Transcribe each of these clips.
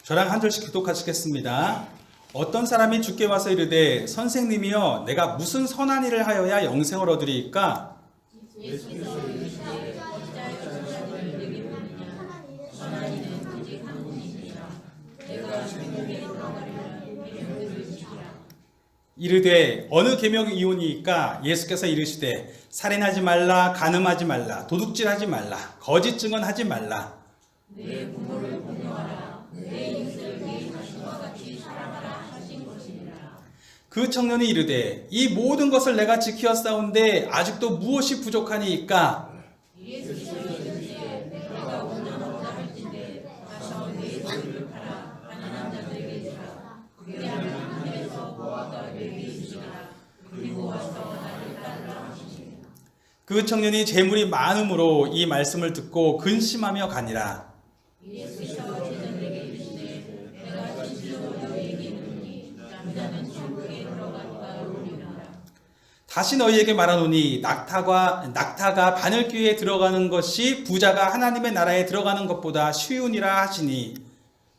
저랑 한 절씩 교독하시겠습니다. 어떤 사람이 주께 와서 이르되 선생님이여 내가 무슨 선한 일을 하여야 영생을 얻으리이까? 이르되 어느 계명이 이오니이까? 예수께서 이르시되 살인하지 말라, 간음하지 말라, 도둑질하지 말라, 거짓 증언하지 말라. 내 부모를 공경하라. 내 이웃을 네 자신과 같이 사랑하라 하신 것이니라. 그 청년이 이르되 이 모든 것을 내가 지키었사온데 아직도 무엇이 부족하니이까? 예수께서 이르시되 내가 원하는 할진대 가서 네 소유를 팔아 가난한 자들에게 주라. 그게 하나님께서 보아가 내게 주시라. 그리고 와서 나를 따르라 하시니라. 그 청년이 재물이 많음으로 이 말씀을 듣고 근심하며 가니라. 예수께서 제자들에게 이르시되 내가 진실로 너희에게 이르노니 남자는 천국에 들어가기가 어려우리라. 다시 너희에게 말하노니 낙타가 바늘귀에 들어가는 것이 부자가 하나님의 나라에 들어가는 것보다 쉬우니라 하시니.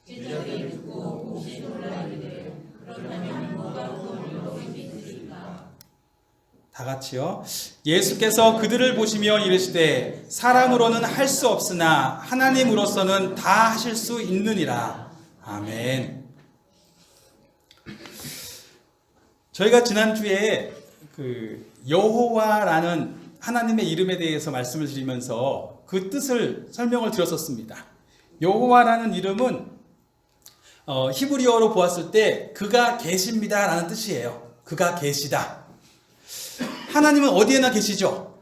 제자들이 듣고 몹시 놀라 이르되 그렇다면 뭐가 그걸로 믿으리까? 다 같이요. 예수께서 그들을 보시며 이르시되 사람으로는 할 수 없으나 하나님으로서는 다 하실 수 있느니라. 아멘. 저희가 지난주에 여호와라는 하나님의 이름에 대해서 말씀을 드리면서 그 뜻을 설명을 드렸었습니다. 여호와라는 이름은 히브리어로 보았을 때 그가 계십니다 라는 뜻이에요. 그가 계시다. 하나님은 어디에나 계시죠?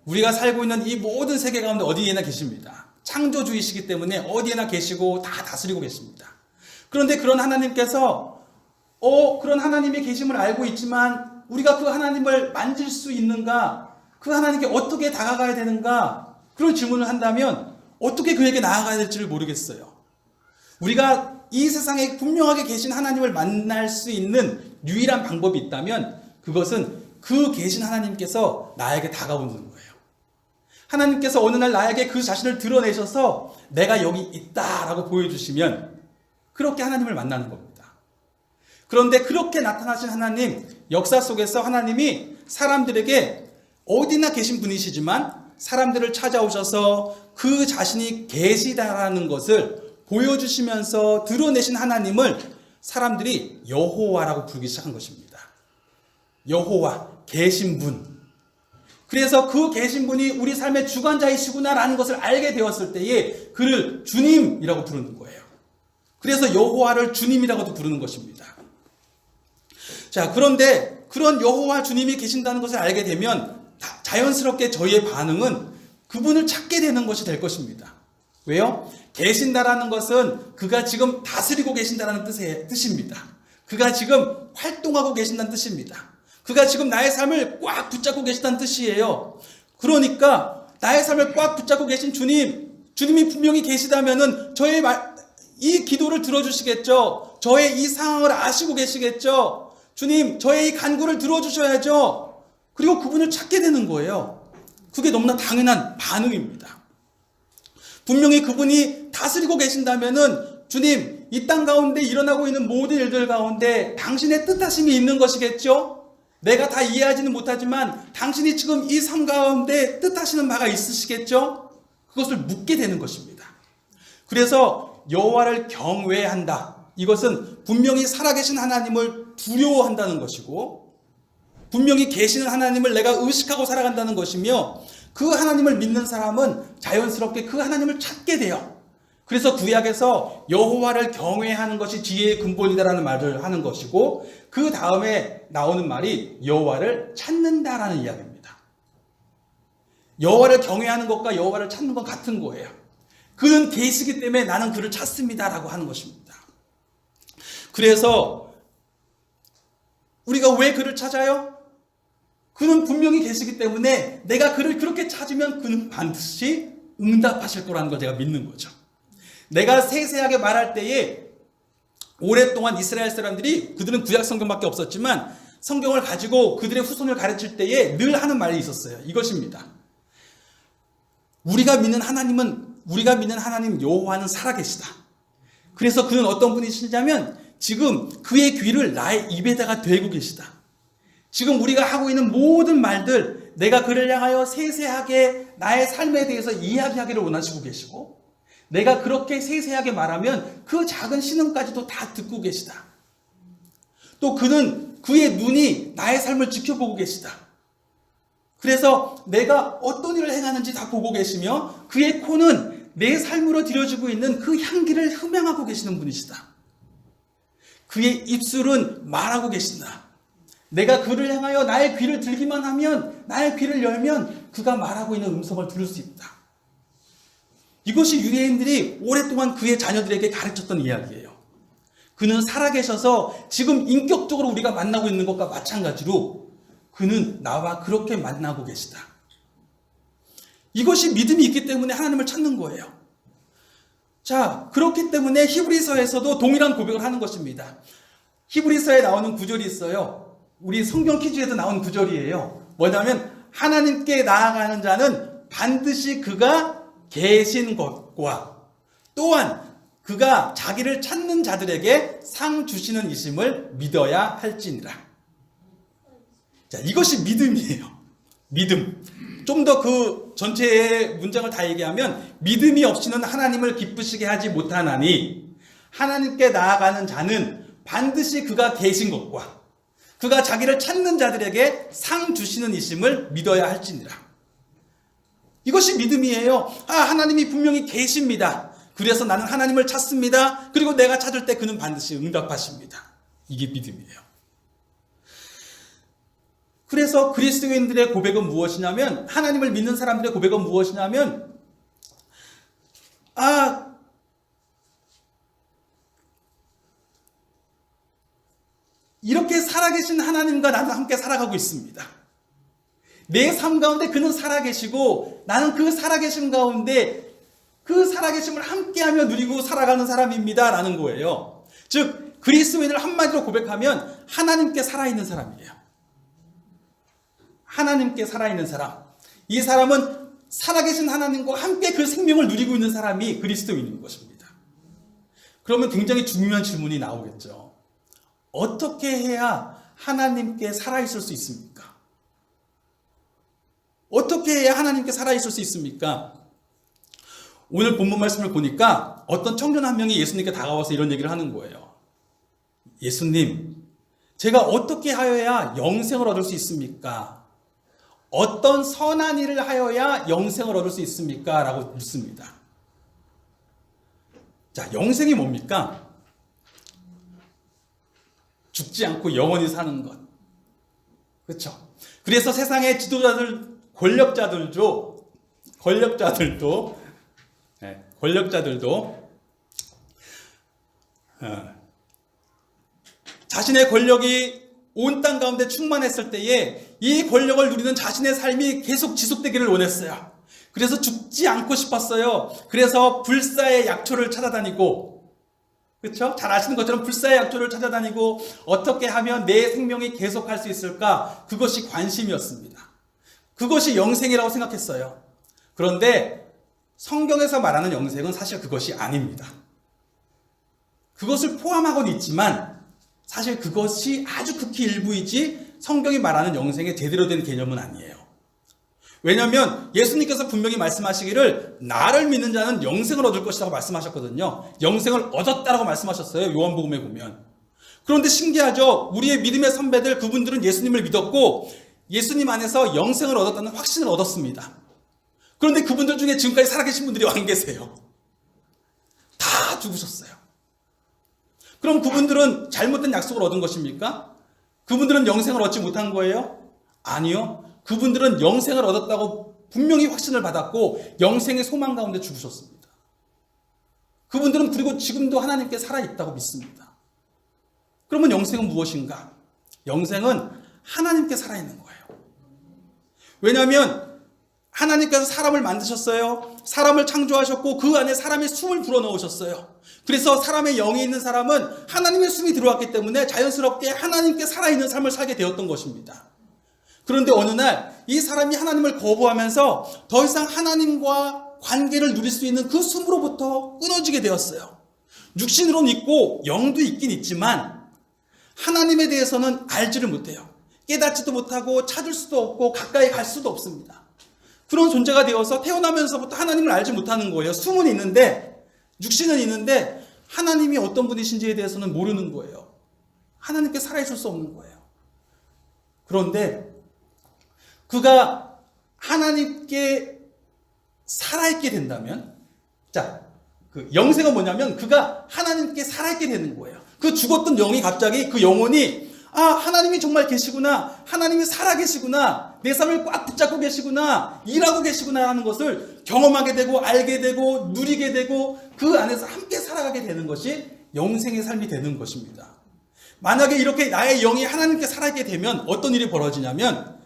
우리가 살고 있는 이 모든 세계 가운데 어디에나 계십니다. 창조주이시기 때문에 어디에나 계시고 다 다스리고 계십니다. 그런데 그런 하나님께서 그런 하나님의 계심을 알고 있지만 우리가 그 하나님을 만질 수 있는가? 그 하나님께 어떻게 다가가야 되는가? 그런 질문을 한다면 어떻게 그에게 나아가야 될지를 모르겠어요. 우리가 이 세상에 분명하게 계신 하나님을 만날 수 있는 유일한 방법이 있다면 그것은 그 계신 하나님께서 나에게 다가오는 거예요. 하나님께서 어느 날 나에게 그 자신을 드러내셔서 내가 여기 있다라고 보여주시면 그렇게 하나님을 만나는 겁니다. 그런데 그렇게 나타나신 하나님, 역사 속에서 하나님이 사람들에게 어디나 계신 분이시지만 사람들을 찾아오셔서 그 자신이 계시다라는 것을 보여주시면서 드러내신 하나님을 사람들이 여호와라고 부르기 시작한 것입니다. 여호와, 계신 분. 그래서 그 계신 분이 우리 삶의 주관자이시구나라는 것을 알게 되었을 때에 그를 주님이라고 부르는 거예요. 그래서 여호와를 주님이라고도 부르는 것입니다. 자, 그런데 그런 여호와 주님이 계신다는 것을 알게 되면 자연스럽게 저희의 반응은 그분을 찾게 되는 것이 될 것입니다. 왜요? 계신다라는 것은 그가 지금 다스리고 계신다는 뜻입니다. 그가 지금 활동하고 계신다는 뜻입니다. 그가 지금 나의 삶을 꽉 붙잡고 계신다는 뜻이에요. 그러니까 나의 삶을 꽉 붙잡고 계신 주님이 분명히 계시다면은 저의 이 기도를 들어주시겠죠. 저의 이 상황을 아시고 계시겠죠. 주님, 저의 이 간구를 들어주셔야죠. 그리고 그분을 찾게 되는 거예요. 그게 너무나 당연한 반응입니다. 분명히 그분이 다스리고 계신다면은 주님, 이 땅 가운데 일어나고 있는 모든 일들 가운데 당신의 뜻하심이 있는 것이겠죠? 내가 다 이해하지는 못하지만 당신이 지금 이 삶 가운데 뜻하시는 바가 있으시겠죠? 그것을 묻게 되는 것입니다. 그래서 여호와를 경외한다. 이것은 분명히 살아계신 하나님을 두려워한다는 것이고 분명히 계시는 하나님을 내가 의식하고 살아간다는 것이며 그 하나님을 믿는 사람은 자연스럽게 그 하나님을 찾게 돼요. 그래서 구약에서 여호와를 경외하는 것이 지혜의 근본이다라는 말을 하는 것이고 그 다음에 나오는 말이 여호와를 찾는다라는 이야기입니다. 여호와를 경외하는 것과 여호와를 찾는 건 같은 거예요. 그는 계시기 때문에 나는 그를 찾습니다라고 하는 것입니다. 그래서 우리가 왜 그를 찾아요? 그는 분명히 계시기 때문에 내가 그를 그렇게 찾으면 그는 반드시 응답하실 거라는 걸 제가 믿는 거죠. 내가 세세하게 말할 때에 오랫동안 이스라엘 사람들이 그들은 구약 성경밖에 없었지만 성경을 가지고 그들의 후손을 가르칠 때에 늘 하는 말이 있었어요. 이것입니다. 우리가 믿는 하나님 여호와는 살아계시다. 그래서 그는 어떤 분이시냐면 지금 그의 귀를 나의 입에다가 대고 계시다. 지금 우리가 하고 있는 모든 말들, 내가 그를 향하여 세세하게 나의 삶에 대해서 이야기하기를 원하시고 계시고, 내가 그렇게 세세하게 말하면 그 작은 신음까지도 다 듣고 계시다. 또 그는 그의 눈이 나의 삶을 지켜보고 계시다. 그래서 내가 어떤 일을 행하는지 다 보고 계시며, 그의 코는 내 삶으로 들여지고 있는 그 향기를 흠양하고 계시는 분이시다. 그의 입술은 말하고 계신다. 내가 그를 향하여 나의 귀를 들기만 하면, 나의 귀를 열면 그가 말하고 있는 음성을 들을 수 있다. 이것이 유대인들이 오랫동안 그의 자녀들에게 가르쳤던 이야기예요. 그는 살아계셔서 지금 인격적으로 우리가 만나고 있는 것과 마찬가지로 그는 나와 그렇게 만나고 계시다. 이것이 믿음이 있기 때문에 하나님을 찾는 거예요. 자, 그렇기 때문에 히브리서에서도 동일한 고백을 하는 것입니다. 히브리서에 나오는 구절이 있어요. 우리 성경 퀴즈에도 나온 구절이에요. 뭐냐면 하나님께 나아가는 자는 반드시 그가 계신 것과 또한 그가 자기를 찾는 자들에게 상 주시는 이심을 믿어야 할지니라. 자, 이것이 믿음이에요. 믿음. 좀 더 그 전체의 문장을 다 얘기하면 믿음이 없이는 하나님을 기쁘시게 하지 못하나니 하나님께 나아가는 자는 반드시 그가 계신 것과 그가 자기를 찾는 자들에게 상 주시는 이심을 믿어야 할지니라. 이것이 믿음이에요. 하나님이 분명히 계십니다. 그래서 나는 하나님을 찾습니다. 그리고 내가 찾을 때 그는 반드시 응답하십니다. 이게 믿음이에요. 그래서 그리스도인들의 고백은 무엇이냐면, 하나님을 믿는 사람들의 고백은 무엇이냐면, 이렇게 살아계신 하나님과 나는 함께 살아가고 있습니다. 내 삶 가운데 그는 살아계시고 나는 그 살아계심 가운데 그 살아계심을 함께하며 누리고 살아가는 사람입니다 라는 거예요. 즉 그리스도인을 한마디로 고백하면 하나님께 살아있는 사람이에요. 하나님께 살아있는 사람. 이 사람은 살아계신 하나님과 함께 그 생명을 누리고 있는 사람이 그리스도인인 것입니다. 그러면 굉장히 중요한 질문이 나오겠죠. 어떻게 해야 하나님께 살아있을 수 있습니까? 어떻게 해야 하나님께 살아있을 수 있습니까? 오늘 본문 말씀을 보니까 어떤 청년 한 명이 예수님께 다가와서 이런 얘기를 하는 거예요. 예수님, 제가 어떻게 하여야 영생을 얻을 수 있습니까? 어떤 선한 일을 하여야 영생을 얻을 수 있습니까? 라고 묻습니다. 자, 영생이 뭡니까? 죽지 않고 영원히 사는 것. 그렇죠? 그래서 세상의 지도자들, 권력자들도 자신의 권력이 온 땅 가운데 충만했을 때에 이 권력을 누리는 자신의 삶이 계속 지속되기를 원했어요. 그래서 죽지 않고 싶었어요. 그래서 불사의 약초를 찾아다니고, 그렇죠? 잘 아시는 것처럼 불사의 약초를 찾아다니고 어떻게 하면 내 생명이 계속할 수 있을까? 그것이 관심이었습니다. 그것이 영생이라고 생각했어요. 그런데 성경에서 말하는 영생은 사실 그것이 아닙니다. 그것을 포함하고는 있지만 사실 그것이 아주 극히 일부이지 성경이 말하는 영생의 제대로 된 개념은 아니에요. 왜냐하면 예수님께서 분명히 말씀하시기를 나를 믿는 자는 영생을 얻을 것이라고 말씀하셨거든요. 영생을 얻었다라고 말씀하셨어요. 요한복음에 보면. 그런데 신기하죠. 우리의 믿음의 선배들 그분들은 예수님을 믿었고 예수님 안에서 영생을 얻었다는 확신을 얻었습니다. 그런데 그분들 중에 지금까지 살아계신 분들이 안 계세요. 다 죽으셨어요. 그럼 그분들은 잘못된 약속을 얻은 것입니까? 그분들은 영생을 얻지 못한 거예요? 아니요. 그분들은 영생을 얻었다고 분명히 확신을 받았고 영생의 소망 가운데 죽으셨습니다. 그분들은 그리고 지금도 하나님께 살아있다고 믿습니다. 그러면 영생은 무엇인가? 영생은 하나님께 살아있는 거예요. 왜냐하면 하나님께서 사람을 만드셨어요. 사람을 창조하셨고 그 안에 사람의 숨을 불어넣으셨어요. 그래서 사람의 영이 있는 사람은 하나님의 숨이 들어왔기 때문에 자연스럽게 하나님께 살아있는 삶을 살게 되었던 것입니다. 그런데 어느 날 이 사람이 하나님을 거부하면서 더 이상 하나님과 관계를 누릴 수 있는 그 숨으로부터 끊어지게 되었어요. 육신으로는 있고 영도 있긴 있지만 하나님에 대해서는 알지를 못해요. 깨닫지도 못하고 찾을 수도 없고 가까이 갈 수도 없습니다. 그런 존재가 되어서 태어나면서부터 하나님을 알지 못하는 거예요. 숨은 있는데, 육신은 있는데 하나님이 어떤 분이신지에 대해서는 모르는 거예요. 하나님께 살아있을 수 없는 거예요. 그런데 그가 하나님께 살아있게 된다면, 자, 그 영생은 뭐냐면 그가 하나님께 살아있게 되는 거예요. 그 죽었던 영이 갑자기 그 영혼이 하나님이 정말 계시구나, 하나님이 살아계시구나, 내 삶을 꽉 붙잡고 계시구나, 일하고 계시구나 하는 것을 경험하게 되고 알게 되고 누리게 되고 그 안에서 함께 살아가게 되는 것이 영생의 삶이 되는 것입니다. 만약에 이렇게 나의 영이 하나님께 살아있게 되면 어떤 일이 벌어지냐면,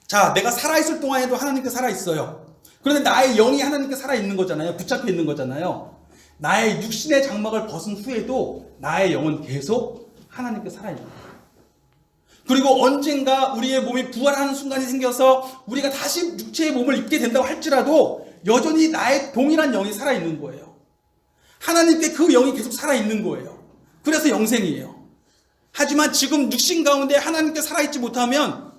자, 내가 살아있을 동안에도 하나님께 살아있어요. 그런데 나의 영이 하나님께 살아있는 거잖아요. 붙잡혀 있는 거잖아요. 나의 육신의 장막을 벗은 후에도 나의 영은 계속 하나님께 살아있는 거예요. 그리고 언젠가 우리의 몸이 부활하는 순간이 생겨서 우리가 다시 육체의 몸을 입게 된다고 할지라도 여전히 나의 동일한 영이 살아있는 거예요. 하나님께 그 영이 계속 살아있는 거예요. 그래서 영생이에요. 하지만 지금 육신 가운데 하나님께 살아있지 못하면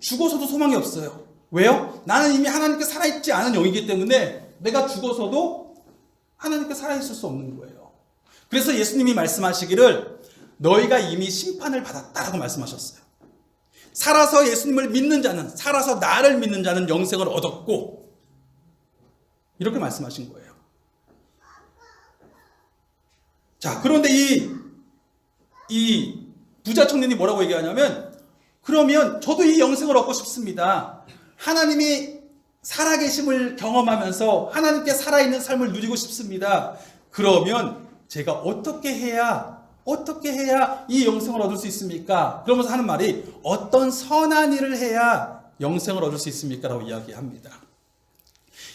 죽어서도 소망이 없어요. 왜요? 나는 이미 하나님께 살아있지 않은 영이기 때문에 내가 죽어서도 하나님께 살아있을 수 없는 거예요. 그래서 예수님이 말씀하시기를 너희가 이미 심판을 받았다라고 말씀하셨어요. 살아서 예수님을 믿는 자는, 살아서 나를 믿는 자는 영생을 얻었고, 이렇게 말씀하신 거예요. 자, 그런데 이 부자 청년이 뭐라고 얘기하냐면, 그러면 저도 이 영생을 얻고 싶습니다. 하나님이 살아계심을 경험하면서 하나님께 살아있는 삶을 누리고 싶습니다. 그러면 제가 어떻게 해야 이 영생을 얻을 수 있습니까? 그러면서 하는 말이 어떤 선한 일을 해야 영생을 얻을 수 있습니까? 라고 이야기합니다.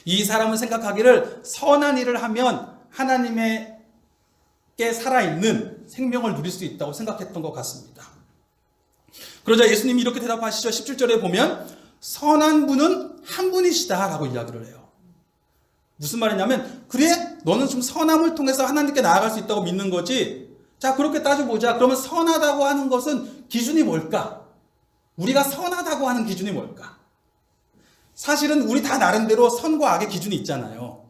이 사람은 생각하기를 선한 일을 하면 하나님께 살아있는 생명을 누릴 수 있다고 생각했던 것 같습니다. 그러자 예수님이 이렇게 대답하시죠. 17절에 보면 선한 분은 한 분이시다 라고 이야기를 해요. 무슨 말이냐면, 그래? 너는 좀 선함을 통해서 하나님께 나아갈 수 있다고 믿는 거지? 자, 그렇게 따져보자. 그러면 선하다고 하는 것은 기준이 뭘까? 우리가 선하다고 하는 기준이 뭘까? 사실은 우리 다 나름대로 선과 악의 기준이 있잖아요.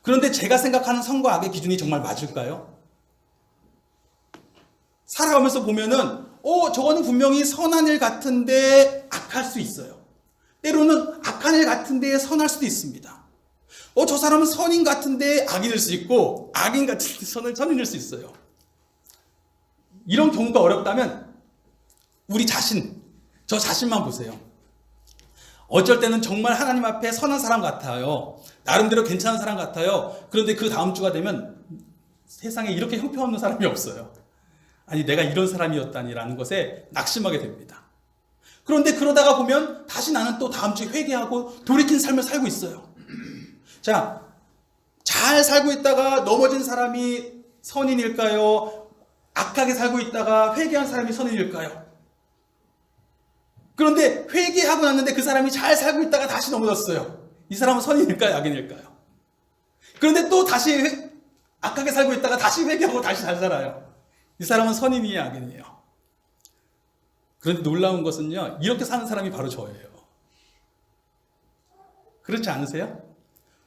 그런데 제가 생각하는 선과 악의 기준이 정말 맞을까요? 살아가면서 보면은 저거는 분명히 선한 일 같은데 악할 수 있어요. 때로는 악한 일 같은데 선할 수도 있습니다. 저 사람은 선인 같은데 악인일 수 있고 악인 같은데 선인일 수 있어요. 이런 경우가 어렵다면 우리 자신, 저 자신만 보세요. 어쩔 때는 정말 하나님 앞에 선한 사람 같아요. 나름대로 괜찮은 사람 같아요. 그런데 그 다음 주가 되면 세상에 이렇게 형편없는 사람이 없어요. 아니, 내가 이런 사람이었다니라는 것에 낙심하게 됩니다. 그런데 그러다가 보면 다시 나는 또 다음 주에 회개하고 돌이킨 삶을 살고 있어요. 자, 잘 살고 있다가 넘어진 사람이 선인일까요? 악하게 살고 있다가 회개한 사람이 선인일까요? 그런데 회개하고 났는데 그 사람이 잘 살고 있다가 다시 넘어졌어요. 이 사람은 선인일까요? 악인일까요? 그런데 또 다시 악하게 살고 있다가 다시 회개하고 다시 잘 살아요. 이 사람은 선인이에요, 악인이에요? 그런데 놀라운 것은요, 이렇게 사는 사람이 바로 저예요. 그렇지 않으세요?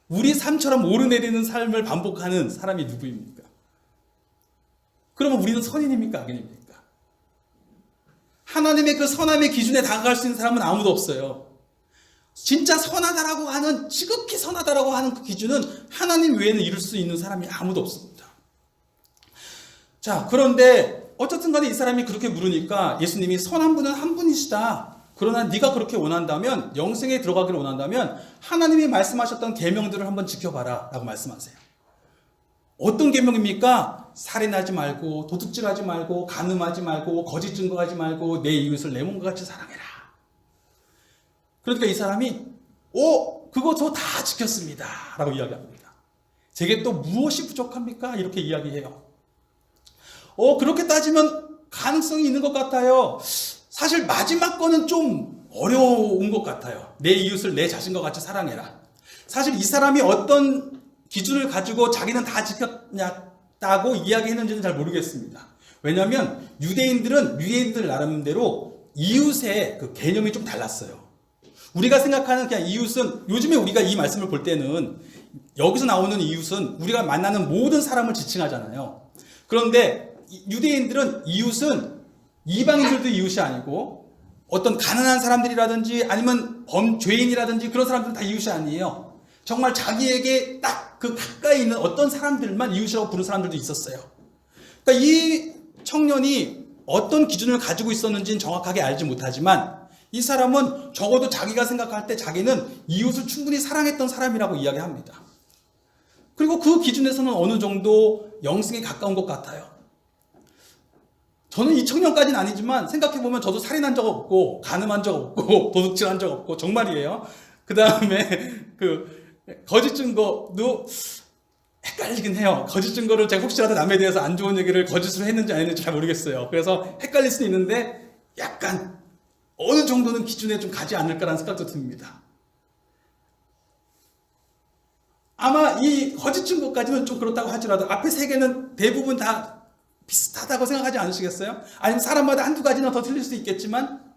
우리 삶처럼 오르내리는 삶을 반복하는 사람이 누구입니까? 그러면 우리는 선인입니까? 악인입니까? 하나님의 그 선함의 기준에 다가갈 수 있는 사람은 아무도 없어요. 진짜 선하다라고 하는, 지극히 선하다라고 하는 그 기준은 하나님 외에는 이룰 수 있는 사람이 아무도 없습니다. 자, 그런데 어쨌든 간에 이 사람이 그렇게 물으니까 예수님이 선한 분은 한 분이시다. 그러나 네가 그렇게 원한다면, 영생에 들어가기를 원한다면 하나님이 말씀하셨던 계명들을 한번 지켜봐라 라고 말씀하세요. 어떤 계명입니까? 살인하지 말고, 도둑질하지 말고, 간음하지 말고, 거짓 증거하지 말고, 내 이웃을 내 몸과 같이 사랑해라. 그러니까 이 사람이 그거 저 다 지켰습니다 라고 이야기합니다. 제게 또 무엇이 부족합니까? 이렇게 이야기해요. 그렇게 따지면 가능성이 있는 것 같아요. 사실 마지막 거는 좀 어려운 것 같아요. 내 이웃을 내 자신과 같이 사랑해라. 사실 이 사람이 어떤 기준을 가지고 자기는 다 지켰냐, 있었다고 이야기했는지는 잘 모르겠습니다. 왜냐하면 유대인들 나름대로 이웃의 그 개념이 좀 달랐어요. 우리가 생각하는 그냥 이웃은, 요즘에 우리가 이 말씀을 볼 때는 여기서 나오는 이웃은 우리가 만나는 모든 사람을 지칭하잖아요. 그런데 유대인들은 이웃은 이방인들도 이웃이 아니고 어떤 가난한 사람들이라든지 아니면 범죄인이라든지 그런 사람들은 다 이웃이 아니에요. 정말 자기에게 딱 그 가까이 있는 어떤 사람들만 이웃이라고 부르는 사람들도 있었어요. 그러니까 이 청년이 어떤 기준을 가지고 있었는지는 정확하게 알지 못하지만 이 사람은 적어도 자기가 생각할 때 자기는 이웃을 충분히 사랑했던 사람이라고 이야기합니다. 그리고 그 기준에서는 어느 정도 영성에 가까운 것 같아요. 저는 이 청년까지는 아니지만 생각해보면 저도 살인한 적 없고 간음한 적 없고 도둑질한 적 없고 정말이에요. 그 다음에 거짓 증거도 헷갈리긴 해요. 거짓 증거를 제가 혹시라도 남에 대해서 안 좋은 얘기를 거짓으로 했는지 안 했는지 잘 모르겠어요. 그래서 헷갈릴 수는 있는데 약간 어느 정도는 기준에 좀 가지 않을까라는 생각도 듭니다. 아마 이 거짓 증거까지는 좀 그렇다고 하더라도 앞에 세 개는 대부분 다 비슷하다고 생각하지 않으시겠어요? 아니면 사람마다 한두 가지는 더 틀릴 수도 있겠지만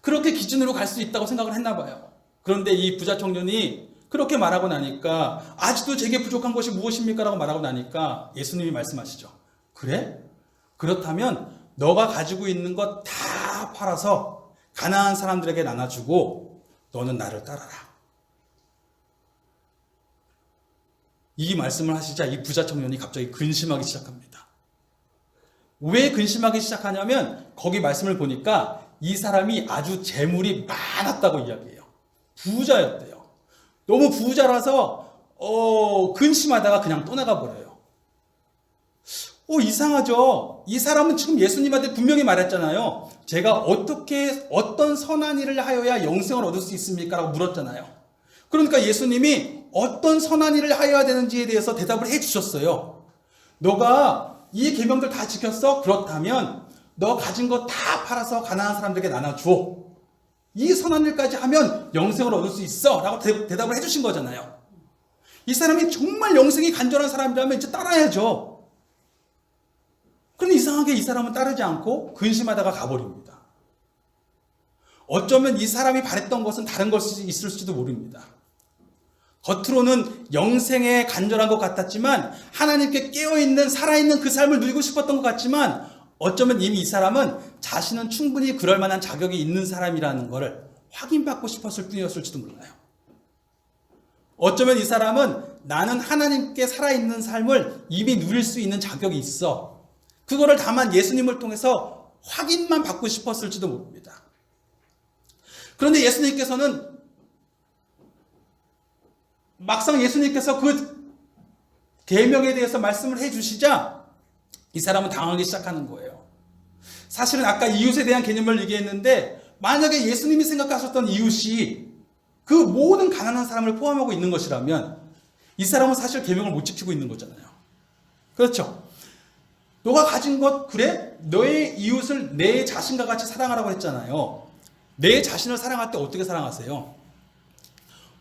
그렇게 기준으로 갈 수 있다고 생각을 했나 봐요. 그런데 이 부자 청년이 그렇게 말하고 나니까 아직도 제게 부족한 것이 무엇입니까? 라고 말하고 나니까 예수님이 말씀하시죠. 그래? 그렇다면 너가 가지고 있는 것 다 팔아서 가난한 사람들에게 나눠주고 너는 나를 따라라. 이 말씀을 하시자 이 부자 청년이 갑자기 근심하기 시작합니다. 왜 근심하기 시작하냐면 거기 말씀을 보니까 이 사람이 아주 재물이 많았다고 이야기해요. 부자였대요. 너무 부자라서 근심하다가 그냥 떠나가 버려요. 이상하죠? 이 사람은 지금 예수님한테 분명히 말했잖아요. 제가 어떤 선한 일을 하여야 영생을 얻을 수 있습니까? 라고 물었잖아요. 그러니까 예수님이 어떤 선한 일을 하여야 되는지에 대해서 대답을 해 주셨어요. 너가 이 계명들 다 지켰어? 그렇다면 너 가진 거 다 팔아서 가난한 사람들에게 나눠줘. 이 선한 일까지 하면 영생을 얻을 수 있어 라고 대답을 해주신 거잖아요. 이 사람이 정말 영생이 간절한 사람이라면 이제 따라야죠. 그런데 이상하게 이 사람은 따르지 않고 근심하다가 가버립니다. 어쩌면 이 사람이 바랬던 것은 다른 것이 있을지도 모릅니다. 겉으로는 영생에 간절한 것 같았지만 하나님께 깨어있는 살아있는 그 삶을 누리고 싶었던 것 같지만 어쩌면 이미 이 사람은 자신은 충분히 그럴 만한 자격이 있는 사람이라는 것을 확인받고 싶었을 뿐이었을지도 몰라요. 어쩌면 이 사람은 나는 하나님께 살아있는 삶을 이미 누릴 수 있는 자격이 있어. 그거를 다만 예수님을 통해서 확인만 받고 싶었을지도 모릅니다. 그런데 예수님께서는 막상 예수님께서 그 계명에 대해서 말씀을 해주시자 이 사람은 당하기 시작하는 거예요. 사실은 아까 이웃에 대한 개념을 얘기했는데 만약에 예수님이 생각하셨던 이웃이 그 모든 가난한 사람을 포함하고 있는 것이라면 이 사람은 사실 계명을 못 지키고 있는 거잖아요. 그렇죠? 너가 가진 것 그래? 너의 이웃을 내 자신과 같이 사랑하라고 했잖아요. 내 자신을 사랑할 때 어떻게 사랑하세요?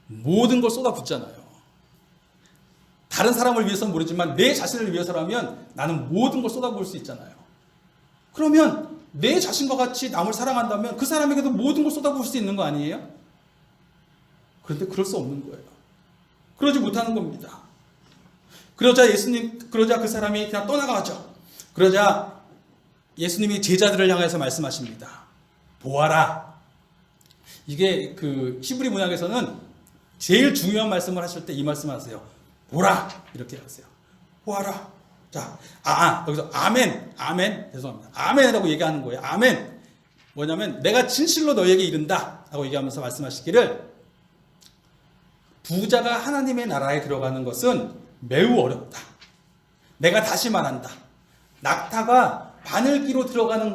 모든 걸 쏟아붓잖아요. 다른 사람을 위해서는 모르지만 내 자신을 위해서라면 나는 모든 걸 쏟아부을 수 있잖아요. 그러면 내 자신과 같이 남을 사랑한다면 그 사람에게도 모든 걸 쏟아부을 수 있는 거 아니에요? 그런데 그럴 수 없는 거예요. 그러지 못하는 겁니다. 그러자 그 사람이 그냥 떠나가죠. 그러자 예수님이 제자들을 향해서 말씀하십니다. 보아라. 이게 그 히브리 문학에서는 제일 중요한 말씀을 하실 때 이 말씀을 하세요. 보라. 이렇게 하세요. 보아라. 자, 여기서 아멘. 죄송합니다. 아멘이라고 얘기하는 거예요. 아멘. 뭐냐면 내가 진실로 너에게 이른다. 라고 얘기하면서 말씀하시기를 부자가 하나님의 나라에 들어가는 것은 매우 어렵다. 내가 다시 말한다. 낙타가 바늘기로 들어가는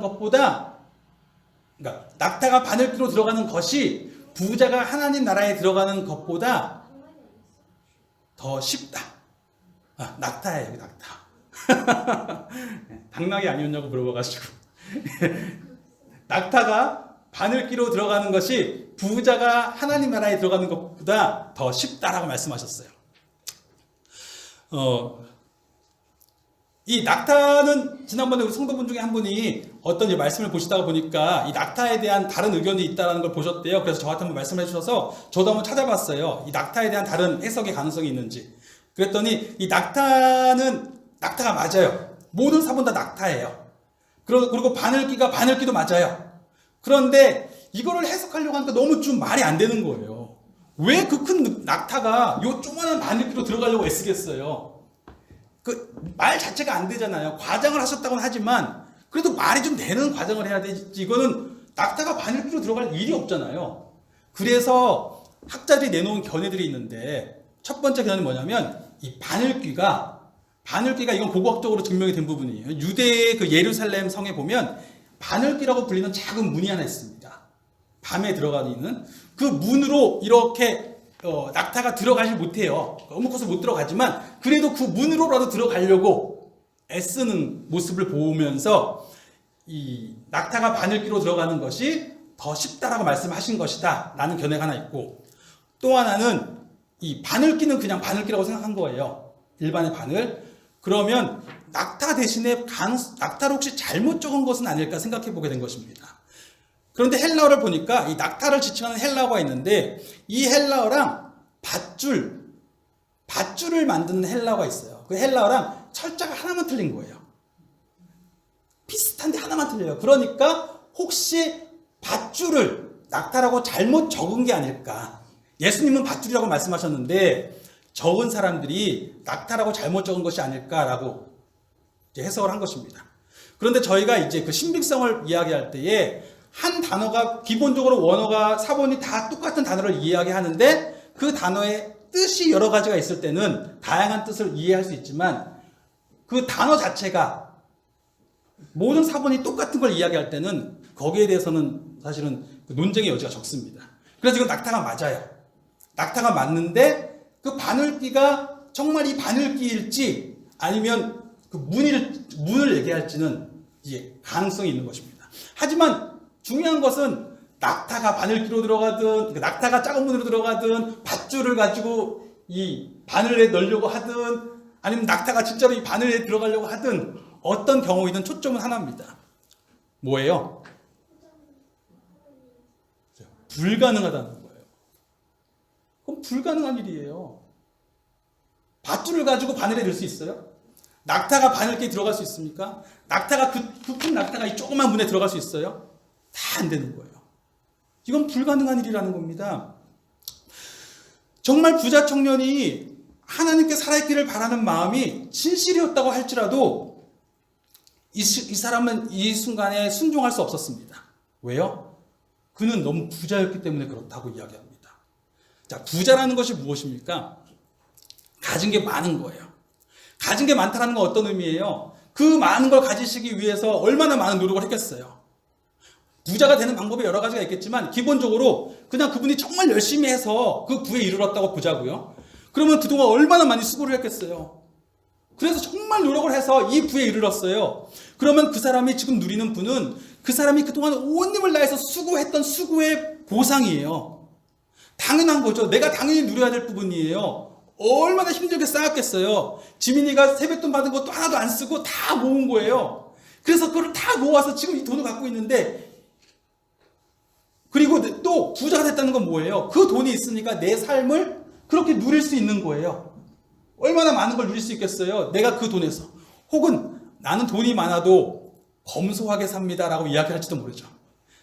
것이 부자가 하나님 나라에 들어가는 것보다 더 쉽다. 낙타예요, 낙타. 당나귀 아니었냐고 물어봐가지고. 낙타가 바늘기로 들어가는 것이 부자가 하나님 나라에 들어가는 것보다 더 쉽다라고 말씀하셨어요. 이 낙타는 지난번에 우리 성도분 중에 한 분이 어떤 이제 말씀을 보시다가 보니까 이 낙타에 대한 다른 의견이 있다는 걸 보셨대요. 그래서 저한테 한번 말씀해 주셔서 저도 한번 찾아봤어요. 이 낙타에 대한 다른 해석의 가능성이 있는지. 그랬더니 이 낙타는 낙타가 맞아요. 모든 사본 다 낙타예요. 그리고 바늘귀가 바늘귀도 맞아요. 그런데 이거를 해석하려고 하니까 너무 좀 말이 안 되는 거예요. 왜 그 큰 낙타가 요 조그만한 바늘귀로 들어가려고 애쓰겠어요? 그 말 자체가 안 되잖아요. 과장을 하셨다고는 하지만 그래도 말이 좀 되는 과장을 해야 되지. 이거는 낙타가 바늘귀로 들어갈 일이 없잖아요. 그래서 학자들이 내놓은 견해들이 있는데 첫 번째 견해는 뭐냐면 이 바늘귀가 이건 고고학적으로 증명이 된 부분이에요. 유대의 그 예루살렘 성에 보면 바늘귀라고 불리는 작은 문이 하나 있습니다. 밤에 들어가는 그 문으로 이렇게 낙타가 들어가지 못해요. 너무 커서 못 들어가지만 그래도 그 문으로라도 들어가려고 애쓰는 모습을 보면서 이 낙타가 바늘귀로 들어가는 것이 더 쉽다라고 말씀하신 것이다 라는 견해가 하나 있고, 또 하나는 이 바늘귀는 그냥 바늘귀라고 생각한 거예요. 일반의 바늘. 그러면 낙타 대신에 낙타를 혹시 잘못 적은 것은 아닐까 생각해 보게 된 것입니다. 그런데 헬라어를 보니까 이 낙타를 지칭하는 헬라어가 있는데 이 헬라어랑 밧줄을 만드는 헬라어가 있어요. 그 헬라어랑 철자가 하나만 틀린 거예요. 비슷한데 하나만 틀려요. 그러니까 혹시 밧줄을 낙타라고 잘못 적은 게 아닐까. 예수님은 밧줄이라고 말씀하셨는데 적은 사람들이 낙타라고 잘못 적은 것이 아닐까라고 이제 해석을 한 것입니다. 그런데 저희가 이제 그 신빙성을 이야기할 때에 한 단어가 기본적으로 원어가 사본이 다 똑같은 단어를 이야기하는데 그 단어의 뜻이 여러 가지가 있을 때는 다양한 뜻을 이해할 수 있지만 그 단어 자체가 모든 사본이 똑같은 걸 이야기할 때는 거기에 대해서는 사실은 논쟁의 여지가 적습니다. 그래서 지금 낙타가 맞아요. 낙타가 맞는데 그 바늘귀가 정말 이 바늘귀일지 아니면 그 문을 얘기할지는 이제 가능성이 있는 것입니다. 하지만 중요한 것은 낙타가 바늘귀로 들어가든 낙타가 작은 문으로 들어가든 밧줄을 가지고 이 바늘에 넣으려고 하든 아니면 낙타가 진짜로 이 바늘에 들어가려고 하든 어떤 경우이든 초점은 하나입니다. 뭐예요? 불가능하다는 거예요. 그럼 불가능한 일이에요. 밧줄을 가지고 바늘에 넣을 수 있어요? 낙타가 바늘귀에 들어갈 수 있습니까? 낙타가 그 큰 낙타가 이 조그만 문에 들어갈 수 있어요? 다 안 되는 거예요. 이건 불가능한 일이라는 겁니다. 정말 부자 청년이 하나님께 살아있기를 바라는 마음이 진실이었다고 할지라도 이 사람은 이 순간에 순종할 수 없었습니다. 왜요? 그는 너무 부자였기 때문에 그렇다고 이야기합니다. 자, 부자라는 것이 무엇입니까? 가진 게 많은 거예요. 가진 게 많다는 건 어떤 의미예요? 그 많은 걸 가지시기 위해서 얼마나 많은 노력을 했겠어요. 부자가 되는 방법이 여러 가지가 있겠지만 기본적으로 그냥 그분이 정말 열심히 해서 그 부에 이르렀다고 보자고요. 그러면 그동안 얼마나 많이 수고를 했겠어요. 그래서 정말 노력을 해서 이 부에 이르렀어요. 그러면 그 사람이 지금 누리는 부는 그 사람이 그동안 온 힘을 다해서 수고했던 수고의 보상이에요. 당연한 거죠. 내가 당연히 누려야 될 부분이에요. 얼마나 힘들게 쌓았겠어요. 지민이가 세뱃돈 받은 것도 하나도 안 쓰고 다 모은 거예요. 그래서 그걸 다 모아서 지금 이 돈을 갖고 있는데, 그리고 또 부자가 됐다는 건 뭐예요? 그 돈이 있으니까 내 삶을 그렇게 누릴 수 있는 거예요. 얼마나 많은 걸 누릴 수 있겠어요? 내가 그 돈에서. 혹은 나는 돈이 많아도 검소하게 삽니다라고 이야기할지도 모르죠.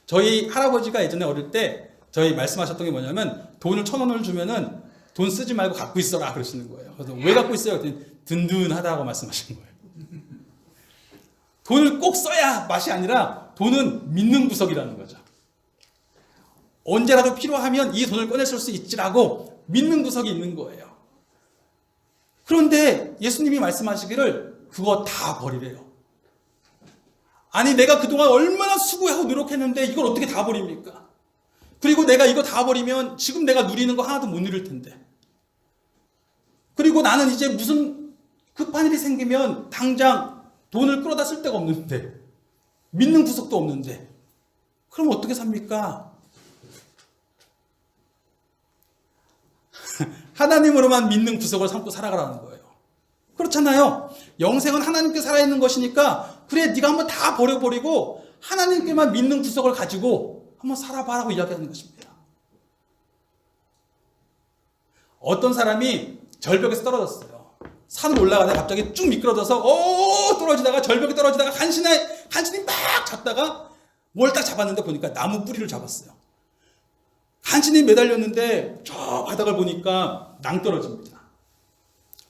저희 할아버지가 예전에 어릴 때 저희 말씀하셨던 게 뭐냐면 돈을 1,000원을 주면은 돈 쓰지 말고 갖고 있어라 그러시는 거예요. 그래서 왜 갖고 있어요? 든든하다고 말씀하시는 거예요. 돈을 꼭 써야 맛이 아니라 돈은 믿는 구석이라는 거죠. 언제라도 필요하면 이 돈을 꺼내쓸 수 있지라고 믿는 구석이 있는 거예요. 그런데 예수님이 말씀하시기를 그거 다 버리래요. 아니 내가 그동안 얼마나 수고하고 노력했는데 이걸 어떻게 다 버립니까? 그리고 내가 이거 다 버리면 지금 내가 누리는 거 하나도 못 누릴 텐데. 그리고 나는 이제 무슨 급한 일이 생기면 당장 돈을 끌어다 쓸 데가 없는데, 믿는 구석도 없는데, 그럼 어떻게 삽니까? 하나님으로만 믿는 구석을 삼고 살아가라는 거예요. 그렇잖아요. 영생은 하나님께 살아있는 것이니까 그래 네가 한번 다 버려버리고 하나님께만 믿는 구석을 가지고 한번 살아봐라고 이야기하는 것입니다. 어떤 사람이 절벽에서 떨어졌어요. 산을 올라가다가 갑자기 쭉 미끄러져서 떨어지다가 절벽에 떨어지다가 간신히 막 잡다가 뭘 딱 잡았는데 보니까 나무 뿌리를 잡았어요. 간신히 매달렸는데 저 바닥을 보니까 낭떠러집니다.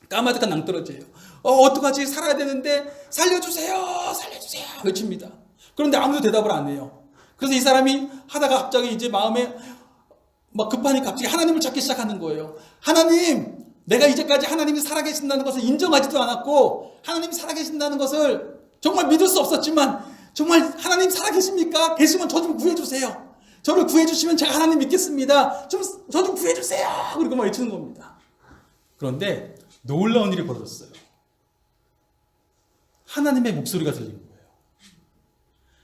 까마득한 낭떠러지예요. 어떡하지? 살아야 되는데 살려주세요! 살려주세요! 외칩니다. 그런데 아무도 대답을 안 해요. 그래서 이 사람이 하다가 갑자기 이제 마음에 막 급하니까 갑자기 하나님을 찾기 시작하는 거예요. 하나님! 내가 이제까지 하나님이 살아계신다는 것을 인정하지도 않았고 하나님이 살아계신다는 것을 정말 믿을 수 없었지만 정말 하나님 살아계십니까? 계시면 저 좀 구해주세요. 저를 구해주시면 제가 하나님 믿겠습니다. 저 좀 구해주세요. 그리고 막 외치는 겁니다. 그런데 놀라운 일이 벌어졌어요. 하나님의 목소리가 들리는 거예요.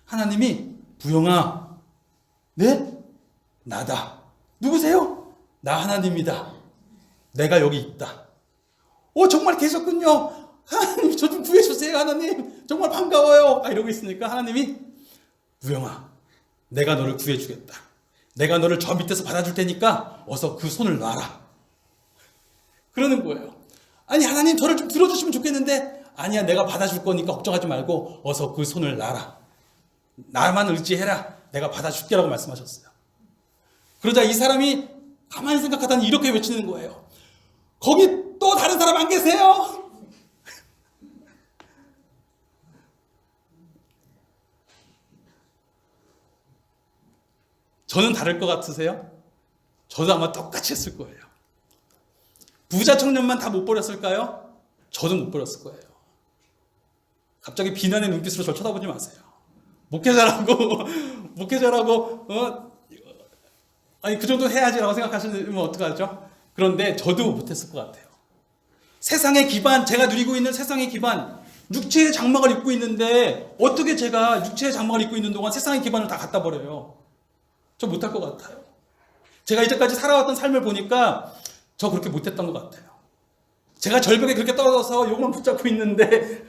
하나님이 부영아, 네? 나다. 누구세요? 나 하나님이다. 내가 여기 있다. 정말 계셨군요. 하나님 저 좀 구해주세요. 하나님 정말 반가워요. 이러고 있으니까 하나님이 부영아, 내가 너를 구해주겠다. 내가 너를 저 밑에서 받아줄 테니까 어서 그 손을 놔라. 그러는 거예요. 아니 하나님 저를 좀 들어주시면 좋겠는데 아니야 내가 받아줄 거니까 걱정하지 말고 어서 그 손을 놔라. 나만 의지해라. 내가 받아줄게라고 말씀하셨어요. 그러자 이 사람이 가만히 생각하다니 이렇게 외치는 거예요. 거기 또 다른 사람 안 계세요? 저는 다를 것 같으세요? 저도 아마 똑같이 했을 거예요. 부자 청년만 다 못 버렸을까요? 저도 못 버렸을 거예요. 갑자기 비난의 눈빛으로 저를 쳐다보지 마세요. 목회자라고 아니 그 정도 해야지라고 생각하시면 어떡하죠? 그런데 저도 못했을 것 같아요. 세상의 기반, 제가 누리고 있는 세상의 기반, 육체의 장막을 입고 있는데 어떻게 제가 육체의 장막을 입고 있는 동안 세상의 기반을 다 갖다 버려요? 저 못할 것 같아요. 제가 이제까지 살아왔던 삶을 보니까 저 그렇게 못했던 것 같아요. 제가 절벽에 그렇게 떨어져서 요것만 붙잡고 있는데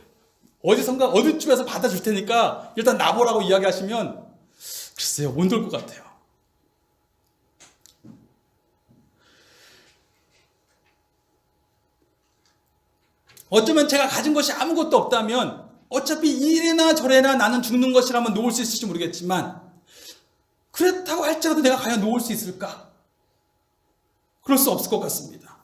어디선가 어느 쪽에서 받아줄 테니까 일단 나보라고 이야기하시면 글쎄요 못 놀 것 같아요. 어쩌면 제가 가진 것이 아무것도 없다면 어차피 이래나 저래나 나는 죽는 것이라면 놓을 수 있을지 모르겠지만 그렇다고 할지라도 내가 과연 놓을 수 있을까? 그럴 수 없을 것 같습니다.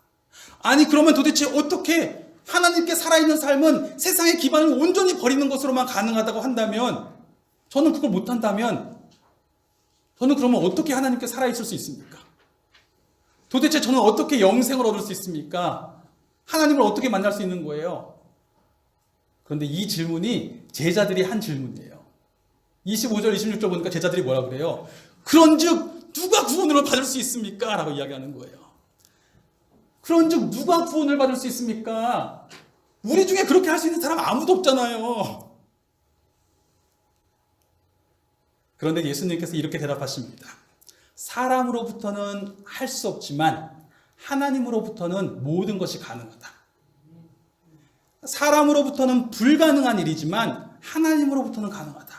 아니 그러면 도대체 어떻게 하나님께 살아있는 삶은 세상의 기반을 온전히 버리는 것으로만 가능하다고 한다면 저는 그걸 못한다면 저는 그러면 어떻게 하나님께 살아있을 수 있습니까? 도대체 저는 어떻게 영생을 얻을 수 있습니까? 하나님을 어떻게 만날 수 있는 거예요? 그런데 이 질문이 제자들이 한 질문이에요. 25절, 26절 보니까 제자들이 뭐라 그래요? 그런즉 누가 구원을 받을 수 있습니까? 라고 이야기하는 거예요. 그런즉 누가 구원을 받을 수 있습니까? 우리 중에 그렇게 할 수 있는 사람 아무도 없잖아요. 그런데 예수님께서 이렇게 대답하십니다. 사람으로부터는 할 수 없지만 하나님으로부터는 모든 것이 가능하다. 사람으로부터는 불가능한 일이지만 하나님으로부터는 가능하다.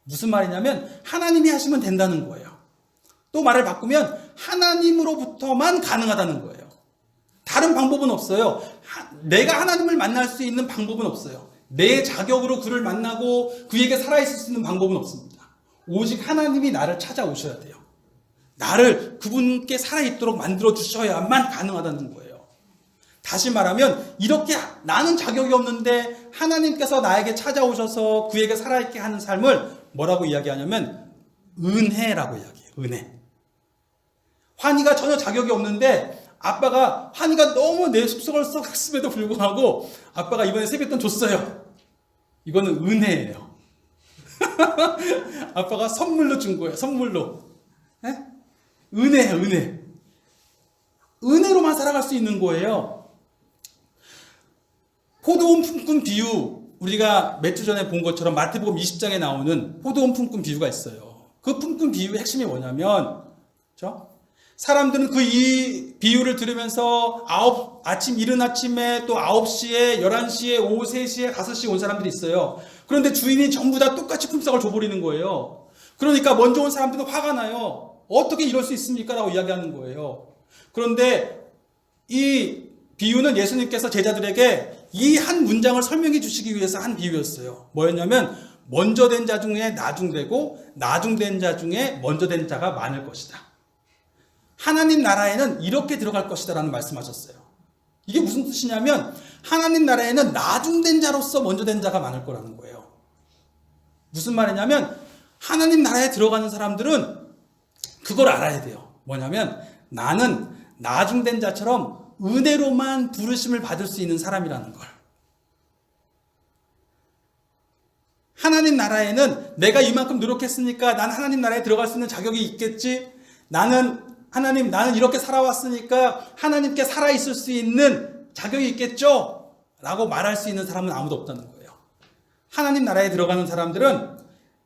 무슨 말이냐면 하나님이 하시면 된다는 거예요. 또 말을 바꾸면 하나님으로부터만 가능하다는 거예요. 다른 방법은 없어요. 내가 하나님을 만날 수 있는 방법은 없어요. 내 자격으로 그를 만나고 그에게 살아있을 수 있는 방법은 없습니다. 오직 하나님이 나를 찾아오셔야 돼요. 나를 그분께 살아있도록 만들어 주셔야만 가능하다는 거예요. 다시 말하면 이렇게 나는 자격이 없는데 하나님께서 나에게 찾아오셔서 그에게 살아있게 하는 삶을 뭐라고 이야기하냐면 은혜라고 이야기해요. 은혜. 환희가 전혀 자격이 없는데 아빠가 환희가 너무 내 숙성을 썩었음에도 불구하고 아빠가 이번에 세뱃돈 줬어요. 이거는 은혜예요. 아빠가 선물로 준 거예요. 선물로. 네? 은혜예요. 은혜. 은혜로만 살아갈 수 있는 거예요. 포도원 품꾼 비유, 우리가 몇 주 전에 본 것처럼 마태복음 20장에 나오는 포도원 품꾼 비유가 있어요. 그 품꾼 비유의 핵심이 뭐냐면, 그렇죠? 사람들은 그 이 비유를 들으면서 이른 아침에 또 9시에, 11시에, 오후 3시에, 5시에 온 사람들이 있어요. 그런데 주인이 전부 다 똑같이 품삯을 줘버리는 거예요. 그러니까 먼저 온 사람들은 화가 나요. 어떻게 이럴 수 있습니까? 라고 이야기하는 거예요. 그런데 이 비유는 예수님께서 제자들에게 이 한 문장을 설명해 주시기 위해서 한 비유였어요. 뭐였냐면 먼저 된 자 중에 나중되고 나중된 자 중에 먼저 된 자가 많을 것이다. 하나님 나라에는 이렇게 들어갈 것이다 라는 말씀하셨어요. 이게 무슨 뜻이냐면 하나님 나라에는 나중된 자로서 먼저 된 자가 많을 거라는 거예요. 무슨 말이냐면 하나님 나라에 들어가는 사람들은 그걸 알아야 돼요. 뭐냐면 나는 나중된 자처럼 은혜로만 부르심을 받을 수 있는 사람이라는 걸. 하나님 나라에는 내가 이만큼 노력했으니까 난 하나님 나라에 들어갈 수 있는 자격이 있겠지. 나는 이렇게 살아왔으니까 하나님께 살아있을 수 있는 자격이 있겠죠? 라고 말할 수 있는 사람은 아무도 없다는 거예요. 하나님 나라에 들어가는 사람들은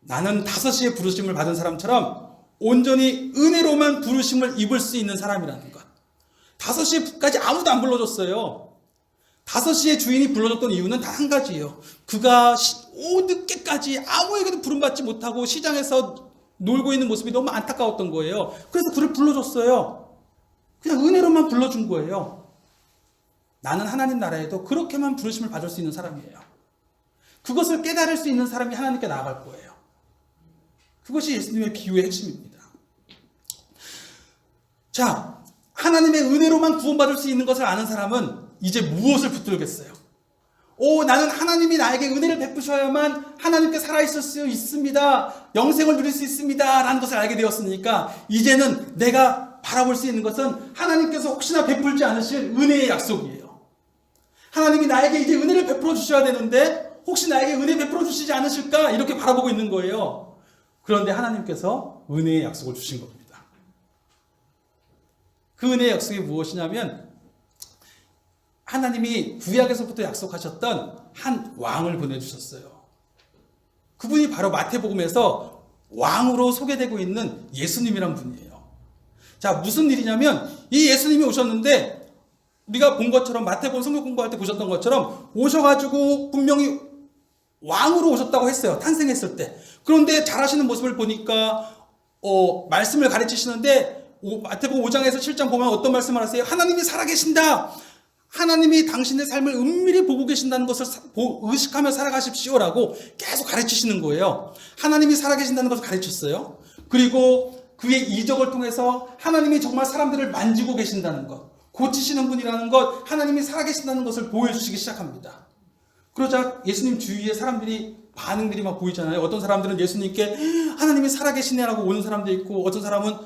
나는 5시에 부르심을 받은 사람처럼 온전히 은혜로만 부르심을 입을 수 있는 사람이라는 것. 5시까지 아무도 안 불러줬어요. 5시에 주인이 불러줬던 이유는 단 한 가지예요. 그가 늦게까지 아무에게도 부름받지 못하고 시장에서 놀고 있는 모습이 너무 안타까웠던 거예요. 그래서 그를 불러줬어요. 그냥 은혜로만 불러준 거예요. 나는 하나님 나라에도 그렇게만 부르심을 받을 수 있는 사람이에요. 그것을 깨달을 수 있는 사람이 하나님께 나아갈 거예요. 그것이 예수님의 비유의 핵심입니다. 자, 하나님의 은혜로만 구원받을 수 있는 것을 아는 사람은 이제 무엇을 붙들겠어요? 나는 하나님이 나에게 은혜를 베푸셔야만 하나님께 살아있을 수 있습니다. 영생을 누릴 수 있습니다. 라는 것을 알게 되었으니까 이제는 내가 바라볼 수 있는 것은 하나님께서 혹시나 베풀지 않으실 은혜의 약속이에요. 하나님이 나에게 이제 은혜를 베풀어 주셔야 되는데 혹시 나에게 은혜 베풀어 주시지 않으실까? 이렇게 바라보고 있는 거예요. 그런데 하나님께서 은혜의 약속을 주신 겁니다. 그 은혜의 약속이 무엇이냐면 하나님이 구약에서부터 약속하셨던 한 왕을 보내주셨어요. 그분이 바로 마태복음에서 왕으로 소개되고 있는 예수님이란 분이에요. 자, 무슨 일이냐면 이 예수님이 오셨는데 우리가 본 것처럼 마태복음 성경 공부할 때 보셨던 것처럼 오셔가지고 분명히 왕으로 오셨다고 했어요. 탄생했을 때. 그런데 잘하시는 모습을 보니까 말씀을 가르치시는데 마태복음 5장에서 7장 보면 어떤 말씀을 하세요? 하나님이 살아계신다. 하나님이 당신의 삶을 은밀히 보고 계신다는 것을 의식하며 살아가십시오라고 계속 가르치시는 거예요. 하나님이 살아계신다는 것을 가르쳤어요. 그리고 그의 이적을 통해서 하나님이 정말 사람들을 만지고 계신다는 것, 고치시는 분이라는 것, 하나님이 살아계신다는 것을 보여주시기 시작합니다. 그러자 예수님 주위에 사람들이 반응들이 막 보이잖아요. 어떤 사람들은 예수님께 하나님이 살아계시네라고 오는 사람도 있고 어떤 사람은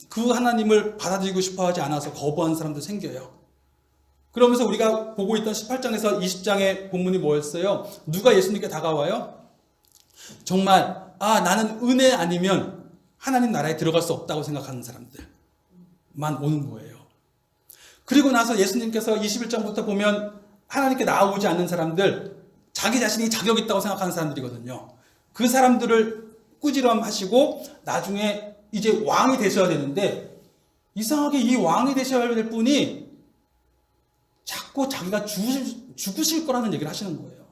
그 하나님을 받아들이고 싶어하지 않아서 거부하는 사람도 생겨요. 그러면서 우리가 보고 있던 18장에서 20장의 본문이 뭐였어요? 누가 예수님께 다가와요? 정말 나는 은혜 아니면 하나님 나라에 들어갈 수 없다고 생각하는 사람들만 오는 거예요. 그리고 나서 예수님께서 21장부터 보면 하나님께 나아오지 않는 사람들, 자기 자신이 자격 있다고 생각하는 사람들이거든요. 그 사람들을 꾸지람하시고 나중에 이제 왕이 되셔야 되는데 이상하게 이 왕이 되셔야 될 분이 자꾸 자기가 죽으실 거라는 얘기를 하시는 거예요.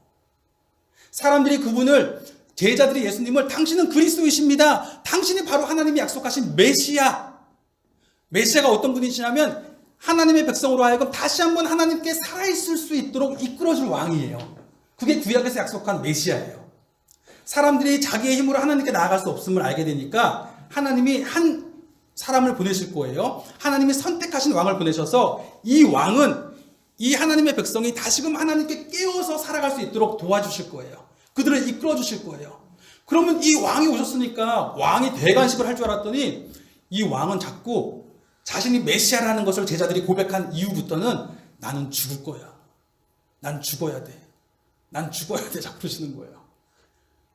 사람들이 그분을, 제자들이 예수님을 당신은 그리스도이십니다. 당신이 바로 하나님이 약속하신 메시아. 메시아가 어떤 분이시냐면 하나님의 백성으로 하여금 다시 한번 하나님께 살아있을 수 있도록 이끌어줄 왕이에요. 그게 구약에서 약속한 메시아예요. 사람들이 자기의 힘으로 하나님께 나아갈 수 없음을 알게 되니까 하나님이 한 사람을 보내실 거예요. 하나님이 선택하신 왕을 보내셔서 이 왕은 이 하나님의 백성이 다시금 하나님께 깨어서 살아갈 수 있도록 도와주실 거예요. 그들을 이끌어 주실 거예요. 그러면 이 왕이 오셨으니까 왕이 대관식을 할 줄 알았더니 이 왕은 자꾸 자신이 메시아라는 것을 제자들이 고백한 이후부터는 나는 죽을 거야. 난 죽어야 돼. 난 죽어야 돼. 자꾸 그러시는 거예요.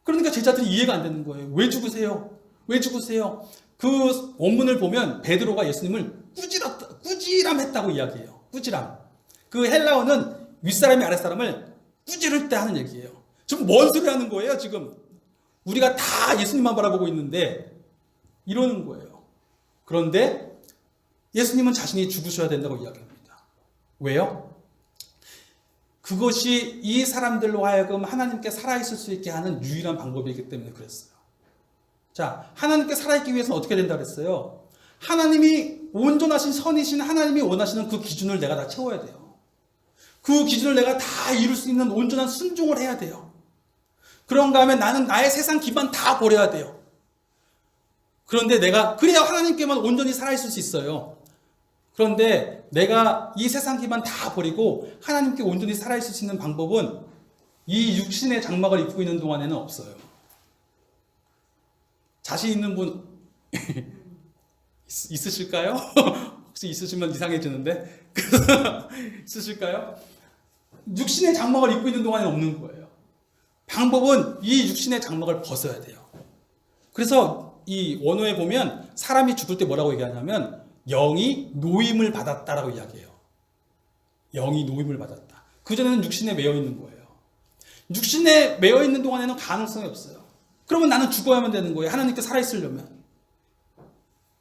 그러니까 제자들이 이해가 안 되는 거예요. 왜 죽으세요? 왜 죽으세요? 그 원문을 보면 베드로가 예수님을 꾸지람했다고 이야기해요. 꾸지람. 그 헬라어는 윗사람이 아랫사람을 꾸지를 때 하는 얘기예요. 지금 뭔 소리 하는 거예요, 지금? 우리가 다 예수님만 바라보고 있는데 이러는 거예요. 그런데 예수님은 자신이 죽으셔야 된다고 이야기합니다. 왜요? 그것이 이 사람들로 하여금 하나님께 살아있을 수 있게 하는 유일한 방법이기 때문에 그랬어요. 자, 하나님께 살아있기 위해서는 어떻게 된다 그랬어요? 하나님이 온전하신 선이신 하나님이 원하시는 그 기준을 내가 다 채워야 돼요. 그 기준을 내가 다 이룰 수 있는 온전한 순종을 해야 돼요. 그런가 하면 나는 나의 세상 기반 다 버려야 돼요. 그런데 그래야 하나님께만 온전히 살아있을 수 있어요. 그런데 내가 이 세상 기반 다 버리고 하나님께 온전히 살아있을 수 있는 방법은 이 육신의 장막을 입고 있는 동안에는 없어요. 자신 있는 분 있으실까요? 혹시 있으시면 이상해지는데 있으실까요? 육신의 장막을 입고 있는 동안에는 없는 거예요. 방법은 이 육신의 장막을 벗어야 돼요. 그래서 이 원어에 보면 사람이 죽을 때 뭐라고 얘기하냐면 영이 노임을 받았다라고 이야기해요. 영이 노임을 받았다. 그전에는 육신에 매여 있는 거예요. 육신에 매여 있는 동안에는 가능성이 없어요. 그러면 나는 죽어야만 되는 거예요. 하나님께 살아있으려면.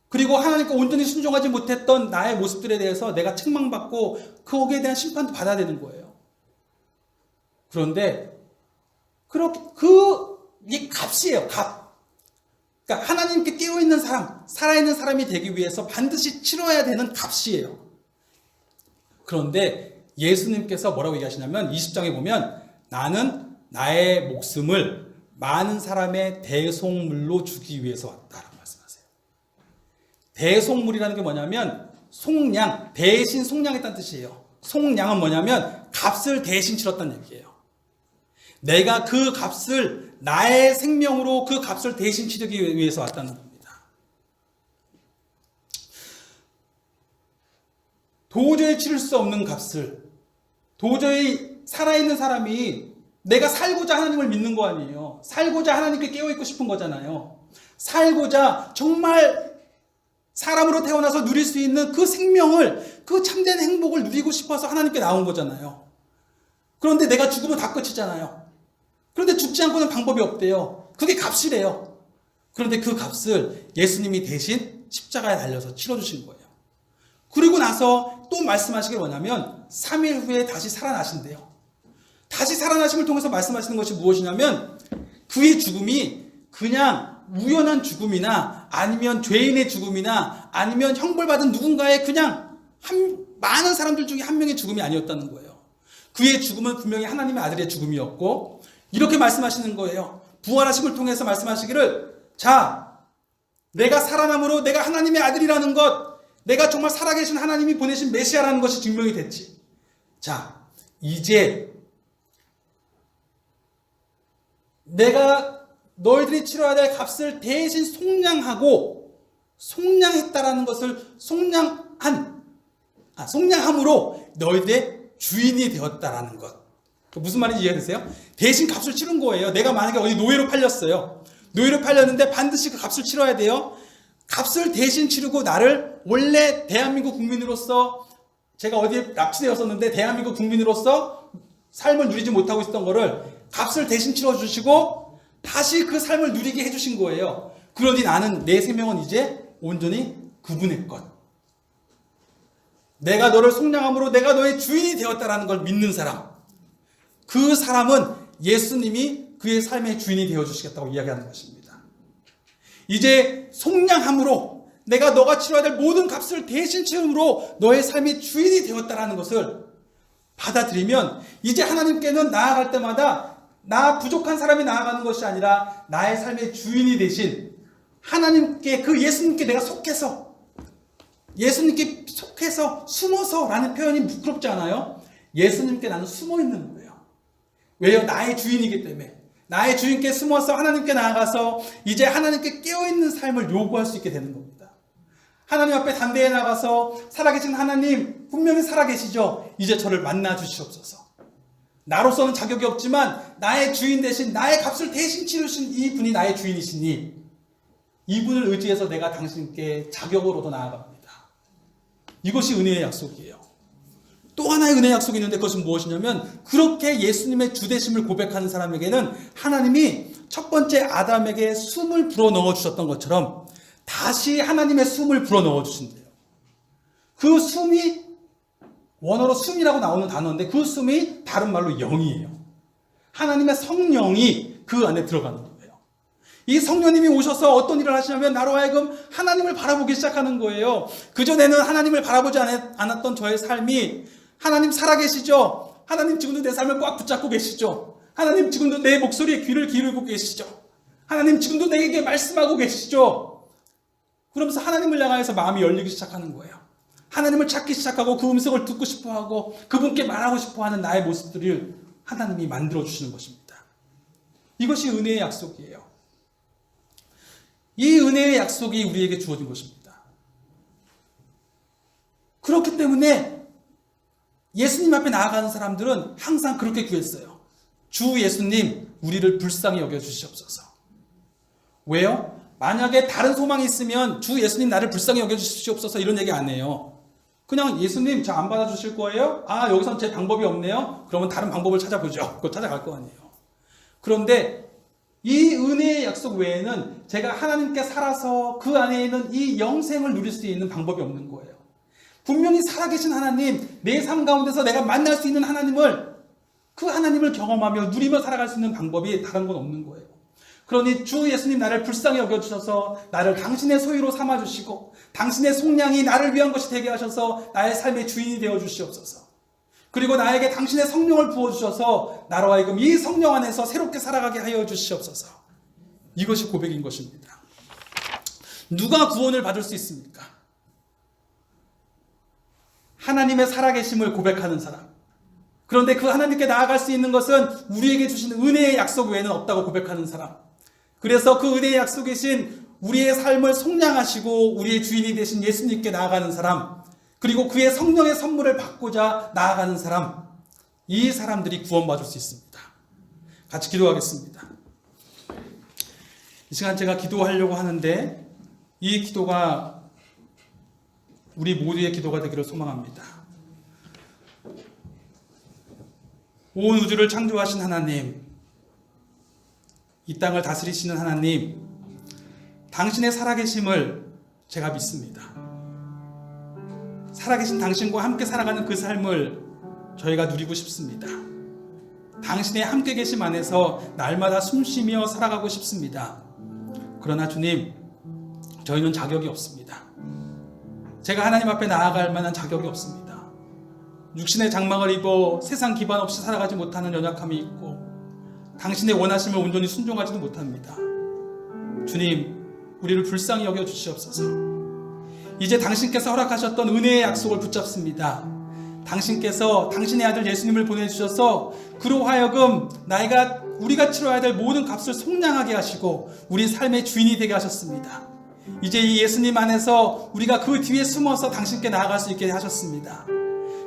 그리고 하나님께 온전히 순종하지 못했던 나의 모습들에 대해서 내가 책망받고 거기에 대한 심판도 받아야 되는 거예요. 그런데 이게 값이에요. 값. 그러니까 하나님께 깨어있는 사람, 살아있는 사람이 되기 위해서 반드시 치러야 되는 값이에요. 그런데 예수님께서 뭐라고 얘기하시냐면 20장에 보면 나는 나의 목숨을 많은 사람의 대속물로 주기 위해서 왔다라고 말씀하세요. 대속물이라는 게 뭐냐면 속량, 대신 속량했다는 뜻이에요. 속량은 뭐냐면 값을 대신 치렀다는 얘기예요. 내가 그 값을 나의 생명으로 그 값을 대신 치르기 위해서 왔다는 겁니다. 도저히 치를 수 없는 값을 도저히 살아있는 사람이 내가 살고자 하나님을 믿는 거 아니에요. 살고자 하나님께 깨어있고 싶은 거잖아요. 살고자 정말 사람으로 태어나서 누릴 수 있는 그 생명을, 그 참된 행복을 누리고 싶어서 하나님께 나온 거잖아요. 그런데 내가 죽으면 다 끝이잖아요. 그런데 죽지 않고는 방법이 없대요. 그게 값이래요. 그런데 그 값을 예수님이 대신 십자가에 달려서 치러주신 거예요. 그리고 나서 또 말씀하시길 뭐냐면 3일 후에 다시 살아나신대요. 다시 살아나심을 통해서 말씀하시는 것이 무엇이냐면 그의 죽음이 그냥 우연한 죽음이나 아니면 죄인의 죽음이나 아니면 형벌받은 누군가의 그냥 많은 사람들 중에 한 명의 죽음이 아니었다는 거예요. 그의 죽음은 분명히 하나님의 아들의 죽음이었고 이렇게 말씀하시는 거예요. 부활하심을 통해서 말씀하시기를 자, 내가 살아남으로 내가 하나님의 아들이라는 것, 내가 정말 살아계신 하나님이 보내신 메시아라는 것이 증명이 됐지. 자, 이제 내가 너희들이 치러야 될 값을 대신 속량했다라는 것을 속량함으로 너희들의 주인이 되었다라는 것. 무슨 말인지 이해되세요? 대신 값을 치른 거예요. 내가 만약에 어디 노예로 팔렸어요. 노예로 팔렸는데 반드시 그 값을 치러야 돼요. 값을 대신 치르고 나를 원래 대한민국 국민으로서 제가 어디에 납치되었었는데 대한민국 국민으로서 삶을 누리지 못하고 있었던 거를 값을 대신 치러주시고 다시 그 삶을 누리게 해주신 거예요. 그러니 나는 내 생명은 이제 온전히 그분의 것. 내가 너를 속량함으로 내가 너의 주인이 되었다라는 걸 믿는 사람. 그 사람은 예수님이 그의 삶의 주인이 되어주시겠다고 이야기하는 것입니다. 이제 속량함으로 내가 너가 치러야 될 모든 값을 대신 치름으로 너의 삶의 주인이 되었다라는 것을 받아들이면 이제 하나님께는 나아갈 때마다 나 부족한 사람이 나아가는 것이 아니라 나의 삶의 주인이 되신 하나님께 그 예수님께 내가 예수님께 속해서 숨어서 라는 표현이 부끄럽지 않아요? 예수님께 나는 숨어 있는 거예요. 왜요? 나의 주인이기 때문에. 나의 주인께 숨어서 하나님께 나아가서 이제 하나님께 깨어있는 삶을 요구할 수 있게 되는 겁니다. 하나님 앞에 담대히 나가서 살아계신 하나님 분명히 살아계시죠? 이제 저를 만나 주시옵소서. 나로서는 자격이 없지만 나의 주인 대신 나의 값을 대신 치르신 이분이 나의 주인이시니 이분을 의지해서 내가 당신께 자격으로도 나아갑니다. 이것이 은혜의 약속이에요. 또 하나의 은혜의 약속이 있는데 그것은 무엇이냐면 그렇게 예수님의 주되심을 고백하는 사람에게는 하나님이 첫 번째 아담에게 숨을 불어넣어 주셨던 것처럼 다시 하나님의 숨을 불어넣어 주신대요. 그 숨이 원어로 숨이라고 나오는 단어인데 그 숨이 다른 말로 영이에요. 하나님의 성령이 그 안에 들어가는 거예요. 이 성령님이 오셔서 어떤 일을 하시냐면 나로 하여금 하나님을 바라보기 시작하는 거예요. 그전에는 하나님을 바라보지 않았던 저의 삶이 하나님 살아계시죠? 하나님 지금도 내 삶을 꽉 붙잡고 계시죠? 하나님 지금도 내 목소리에 귀를 기울이고 계시죠? 하나님 지금도 내게 말씀하고 계시죠? 그러면서 하나님을 향하여서 마음이 열리기 시작하는 거예요. 하나님을 찾기 시작하고 그 음성을 듣고 싶어하고 그분께 말하고 싶어하는 나의 모습들을 하나님이 만들어주시는 것입니다. 이것이 은혜의 약속이에요. 이 은혜의 약속이 우리에게 주어진 것입니다. 그렇기 때문에 예수님 앞에 나아가는 사람들은 항상 그렇게 구했어요. 주 예수님, 우리를 불쌍히 여겨주시옵소서. 왜요? 만약에 다른 소망이 있으면 주 예수님 나를 불쌍히 여겨주시옵소서 이런 얘기 안 해요. 그냥 예수님 저 안 받아주실 거예요? 아 여기선 제 방법이 없네요? 그러면 다른 방법을 찾아보죠. 그거 찾아갈 거 아니에요. 그런데 이 은혜의 약속 외에는 제가 하나님께 살아서 그 안에 있는 이 영생을 누릴 수 있는 방법이 없는 거예요. 분명히 살아계신 하나님, 내 삶 가운데서 내가 만날 수 있는 하나님을 그 하나님을 경험하며 누리며 살아갈 수 있는 방법이 다른 건 없는 거예요. 그러니 주 예수님 나를 불쌍히 여겨주셔서 나를 당신의 소유로 삼아주시고 당신의 속량이 나를 위한 것이 되게 하셔서 나의 삶의 주인이 되어주시옵소서. 그리고 나에게 당신의 성령을 부어주셔서 나로 하여금 이 성령 안에서 새롭게 살아가게 하여 주시옵소서. 이것이 고백인 것입니다. 누가 구원을 받을 수 있습니까? 하나님의 살아계심을 고백하는 사람. 그런데 그 하나님께 나아갈 수 있는 것은 우리에게 주신 은혜의 약속 외에는 없다고 고백하는 사람. 그래서 그 은혜의 약속이신 우리의 삶을 속량하시고 우리의 주인이 되신 예수님께 나아가는 사람, 그리고 그의 성령의 선물을 받고자 나아가는 사람, 이 사람들이 구원받을 수 있습니다. 같이 기도하겠습니다. 이 시간 제가 기도하려고 하는데 이 기도가 우리 모두의 기도가 되기를 소망합니다. 온 우주를 창조하신 하나님, 이 땅을 다스리시는 하나님, 당신의 살아계심을 제가 믿습니다. 살아계신 당신과 함께 살아가는 그 삶을 저희가 누리고 싶습니다. 당신의 함께 계심 안에서 날마다 숨쉬며 살아가고 싶습니다. 그러나 주님, 저희는 자격이 없습니다. 제가 하나님 앞에 나아갈 만한 자격이 없습니다. 육신의 장막을 입어 세상 기반 없이 살아가지 못하는 연약함이 있고 당신의 원하심을 온전히 순종하지도 못합니다. 주님, 우리를 불쌍히 여겨 주시옵소서. 이제 당신께서 허락하셨던 은혜의 약속을 붙잡습니다. 당신께서 당신의 아들 예수님을 보내주셔서 그로 하여금 우리가 치러야 될 모든 값을 속량하게 하시고 우리 삶의 주인이 되게 하셨습니다. 이제 이 예수님 안에서 우리가 그 뒤에 숨어서 당신께 나아갈 수 있게 하셨습니다.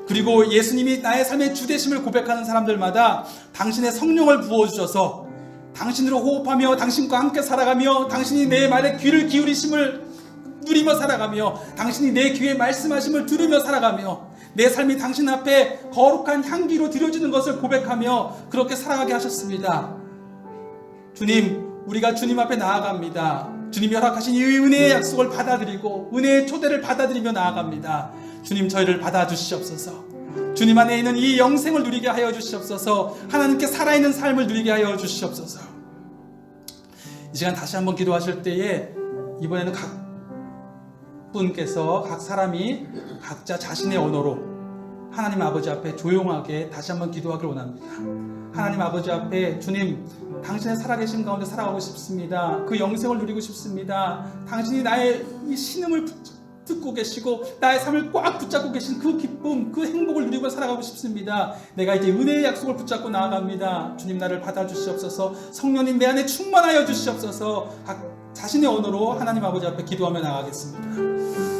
그리고 예수님이 나의 삶의 주되심을 고백하는 사람들마다 당신의 성령을 부어주셔서 당신으로 호흡하며 당신과 함께 살아가며 당신이 내 말에 귀를 기울이심을 누리며 살아가며 당신이 내 귀에 말씀하심을 들으며 살아가며 내 삶이 당신 앞에 거룩한 향기로 드려지는 것을 고백하며 그렇게 살아가게 하셨습니다. 주님, 우리가 주님 앞에 나아갑니다. 주님이 허락하신 이 은혜의 약속을 받아들이고 은혜의 초대를 받아들이며 나아갑니다. 주님, 저희를 받아주시옵소서. 주님 안에 있는 이 영생을 누리게 하여 주시옵소서. 하나님께 살아있는 삶을 누리게 하여 주시옵소서. 이 시간 다시 한번 기도하실 때에 이번에는 각 분께서 각 사람이 각자 자신의 언어로 하나님 아버지 앞에 조용하게 다시 한번 기도하기를 원합니다. 하나님 아버지 앞에 주님, 당신의 살아계신 가운데 살아가고 싶습니다. 그 영생을 누리고 싶습니다. 당신이 나의 이 신음을 듣고 계시고 나의 삶을 꽉 붙잡고 계신 그 기쁨, 그 행복을 누리고 살아가고 싶습니다. 내가 이제 은혜의 약속을 붙잡고 나아갑니다. 주님, 나를 받아주시옵소서. 성령님 내 안에 충만하여 주시옵소서. 자신의 언어로 하나님 아버지 앞에 기도하며 나가겠습니다.